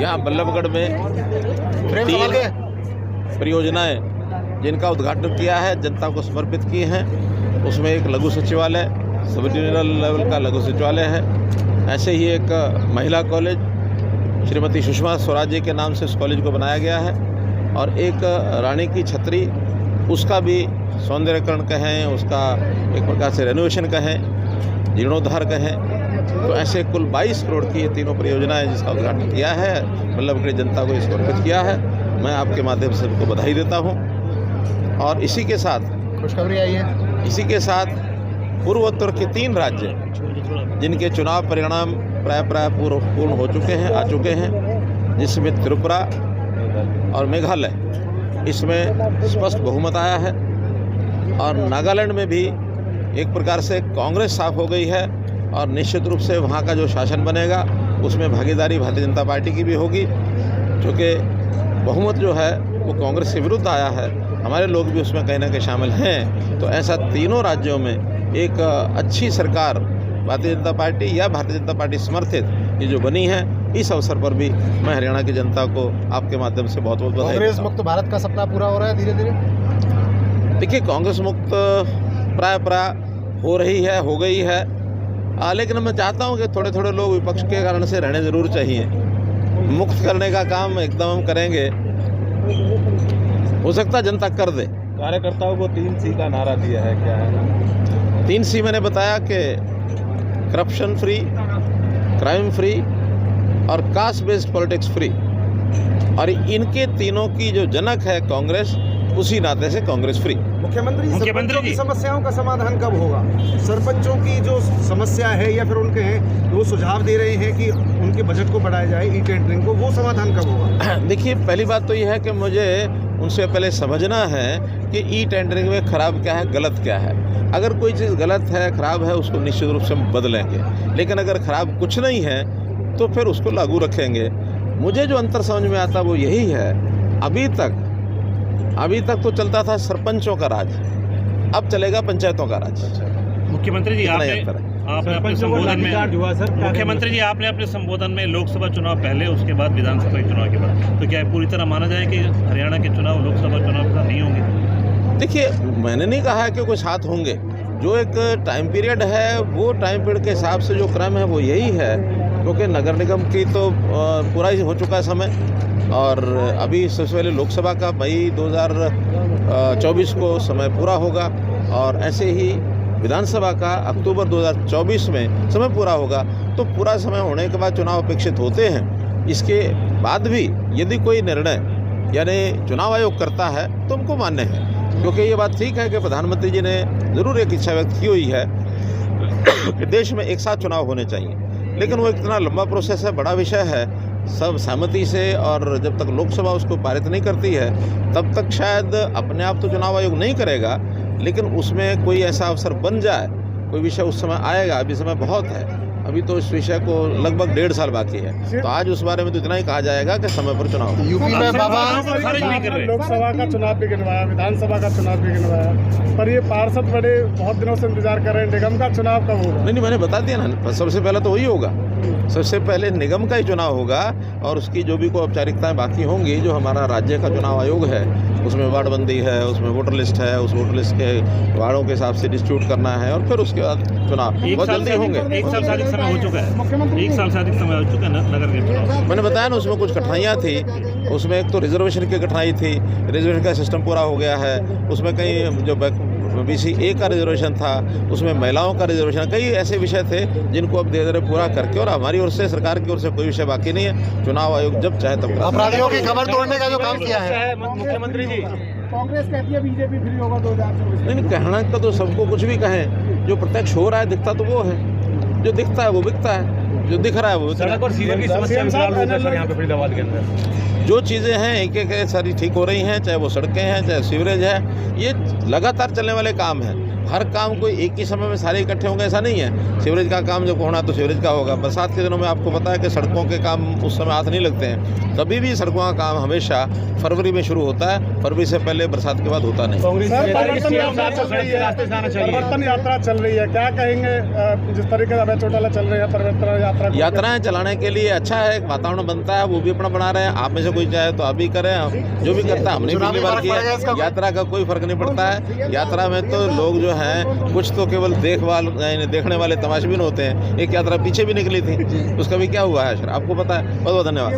यहाँ बल्लभगढ़ में 3 परियोजनाएं जिनका उद्घाटन किया है, जनता को समर्पित किए हैं। उसमें एक लघु सचिवालय, सब डिविजनल लेवल का लघु सचिवालय है। ऐसे ही एक महिला कॉलेज श्रीमती सुषमा स्वराज जी के नाम से उस कॉलेज को बनाया गया है। और एक रानी की छतरी, उसका भी सौंदर्यकरण कहें, उसका एक प्रकार से रेनोवेशन कहें, जीर्णोद्धार कहें। तो ऐसे कुल 22 करोड़ की ये तीनों परियोजनाएं जिसका उद्घाटन किया है, बल्लभगढ़ जनता को समर्पित किया है। मैं आपके माध्यम से उनको बधाई देता हूं। और इसी के साथ खुशखबरी आई है, इसी के साथ पूर्वोत्तर के 3 राज्य जिनके चुनाव परिणाम प्राय पूर्ण हो चुके हैं, आ चुके हैं, जिसमें त्रिपुरा और मेघालय, इसमें स्पष्ट बहुमत आया है। और नागालैंड में भी एक प्रकार से कांग्रेस साफ हो गई है और निश्चित रूप से वहाँ का जो शासन बनेगा उसमें भागीदारी भारतीय जनता पार्टी की भी होगी, क्योंकि बहुमत जो है वो कांग्रेस के विरुद्ध आया है। हमारे लोग भी उसमें कहीं ना कहीं शामिल हैं। तो ऐसा तीनों राज्यों में एक अच्छी सरकार भारतीय जनता पार्टी या भारतीय जनता पार्टी समर्थित ये जो बनी है, इस अवसर पर भी मैं हरियाणा की जनता को आपके माध्यम से बहुत बहुत बधाई। कांग्रेस मुक्त भारत का सपना पूरा हो रहा है धीरे धीरे। देखिए, कांग्रेस मुक्त प्राय हो रही है, हो गई है। लेकिन मैं चाहता हूं कि थोड़े थोड़े लोग विपक्ष के कारण से रहने ज़रूर चाहिए। मुक्त करने का काम एकदम हम करेंगे, हो सकता जनता कर दे। कार्यकर्ताओं को 3C का नारा दिया है, क्या है? 3C मैंने बताया कि करप्शन फ्री, क्राइम फ्री और कास्ट बेस्ड पॉलिटिक्स फ्री। और इनके तीनों की जो जनक है कांग्रेस, उसी नाते से कांग्रेस फ्री। मुख्यमंत्री सरपंचों की समस्याओं का समाधान कब होगा? सरपंचों की जो समस्या है या फिर उनके हैं, वो सुझाव दे रहे हैं कि उनके बजट को बढ़ाया जाए, ई टेंडरिंग को, वो समाधान कब होगा? देखिए, पहली बात तो यह है कि मुझे उनसे पहले समझना है कि ई टेंडरिंग में खराब क्या है, गलत क्या है। अगर कोई चीज़ गलत है, खराब है, उसको निश्चित रूप से हम बदलेंगे। लेकिन अगर खराब कुछ नहीं है तो फिर उसको लागू रखेंगे। मुझे जो अंतर समझ में आता वो यही है, अभी तक तो चलता था सरपंचों का राज, अब चलेगा पंचायतों का राज। मुख्यमंत्री जी, आपने अपने संबोधन में मुख्यमंत्री जी आपने अपने संबोधन में लोकसभा चुनाव पहले, उसके बाद विधानसभा चुनाव के बाद, तो क्या पूरी तरह माना जाए कि हरियाणा के चुनाव लोकसभा चुनाव के साथ नहीं होंगे? देखिए, मैंने नहीं कहा है कि कुछ साथ होंगे। जो एक टाइम पीरियड है, वो टाइम पीरियड के हिसाब से जो क्रम है वो यही है, क्योंकि नगर निगम की तो पूरा ही हो चुका है समय। और अभी सबसे पहले लोकसभा का मई 2024 को समय पूरा होगा, और ऐसे ही विधानसभा का अक्टूबर 2024 में समय पूरा होगा। तो पूरा समय होने के बाद चुनाव अपेक्षित होते हैं। इसके बाद भी यदि कोई निर्णय यानी चुनाव आयोग करता है तो हमको मान्य है, क्योंकि ये बात ठीक है कि प्रधानमंत्री जी ने ज़रूर एक इच्छा व्यक्त की हुई है कि देश में एक साथ चुनाव होने चाहिए। लेकिन वो इतना लंबा प्रोसेस है, बड़ा विषय है, सब सहमति से, और जब तक लोकसभा उसको पारित नहीं करती है तब तक शायद अपने आप तो चुनाव आयोग नहीं करेगा, लेकिन उसमें कोई ऐसा अवसर बन जाए, कोई विषय उस समय आएगा। अभी समय बहुत है, अभी तो इस विषय को लगभग 1.5 साल बाकी है। तो आज उस बारे में तो इतना ही कहा जाएगा कि समय पर चुनाव। यूपी में बाबा लोकसभा का चुनाव भी गिनवाया, विधानसभा का चुनाव भी गिनवाया, पर ये पार्षद बड़े बहुत दिनों से इंतजार कर रहे हैं, निगम का चुनाव कब होगा? नहीं, मैंने बता दिया ना, सबसे पहले तो वही होगा। सबसे पहले निगम का ही चुनाव होगा, और उसकी जो भी कोई औपचारिकताएं बाकी होंगी, जो हमारा राज्य का चुनाव आयोग है, उसमें वार्डबंदी है, उसमें वोटर लिस्ट है, उस वोटर लिस्ट के वार्डों के हिसाब से डिस्ट्रीब्यूट करना है, और फिर उसके बाद चुनाव बहुत जल्दी होंगे। 1 साल से अधिक समय हो चुका है, 1 साल से अधिक समय हो चुका है नगर के चुनाव। मैंने बताया ना, उसमें कुछ कठिनाइयाँ थी। उसमें एक तो रिजर्वेशन की कठिनाई थी, रिजर्वेशन का सिस्टम पूरा हो गया है। उसमें कई जो BC का रिजर्वेशन था, उसमें महिलाओं का रिजर्वेशन, कई ऐसे विषय थे जिनको अब धीरे धीरे पूरा करके, और हमारी ओर से, सरकार की ओर से कोई विषय बाकी नहीं है। चुनाव आयोग जब चाहे तब अपराधियों की खबर तोड़ने का जो काम किया है मुख्यमंत्री जी। कांग्रेस कहती है बीजेपी फ्री होगा 2024। नहीं, कहना का तो सबको कुछ भी कहें, जो प्रत्यक्ष हो रहा है, दिखता तो वो है, जो दिखता है वो बिकता है, जो दिख रहा है वो। सड़क और सीवर की समस्या सर यहाँ पे फरीदाबाद के अंदर जो चीज़ें हैं एक एक सारी ठीक हो रही हैं, चाहे वो सड़कें हैं, चाहे सीवरेज है, ये लगातार चलने वाले काम हैं। हर काम कोई एक ही समय में सारे इकट्ठे होंगे ऐसा नहीं है। सीवरेज का काम जब होना तो सीवरेज का होगा। बरसात के दिनों में आपको पता है कि सड़कों के काम उस समय हाथ नहीं लगते हैं। कभी भी सड़कों का काम हमेशा फरवरी में शुरू होता है, फरवरी से पहले बरसात के बाद होता नहीं। सर, परिवर्तन यात्रा चल रही है, परिवर्तन यात्रा चल रही है, क्या कहेंगे जिस तरीके से अभय चौटाला चल रही है परिवर्तन यात्रा? यात्राएं चलाने के लिए अच्छा है, वातावरण बनता है, वो भी अपना बना रहे हैं। आप में से कोई चाहे तो आप भी करें, जो भी करता है हमने पिछली बार किया। यात्रा का कोई फर्क नहीं पड़ता है। यात्रा में तो लोग जो हैं कुछ तो केवल देखने वाले तमाशबीन होते हैं। एक यात्रा पीछे भी निकली थी, उसका भी क्या हुआ है सर आपको पता है। बहुत बहुत धन्यवाद।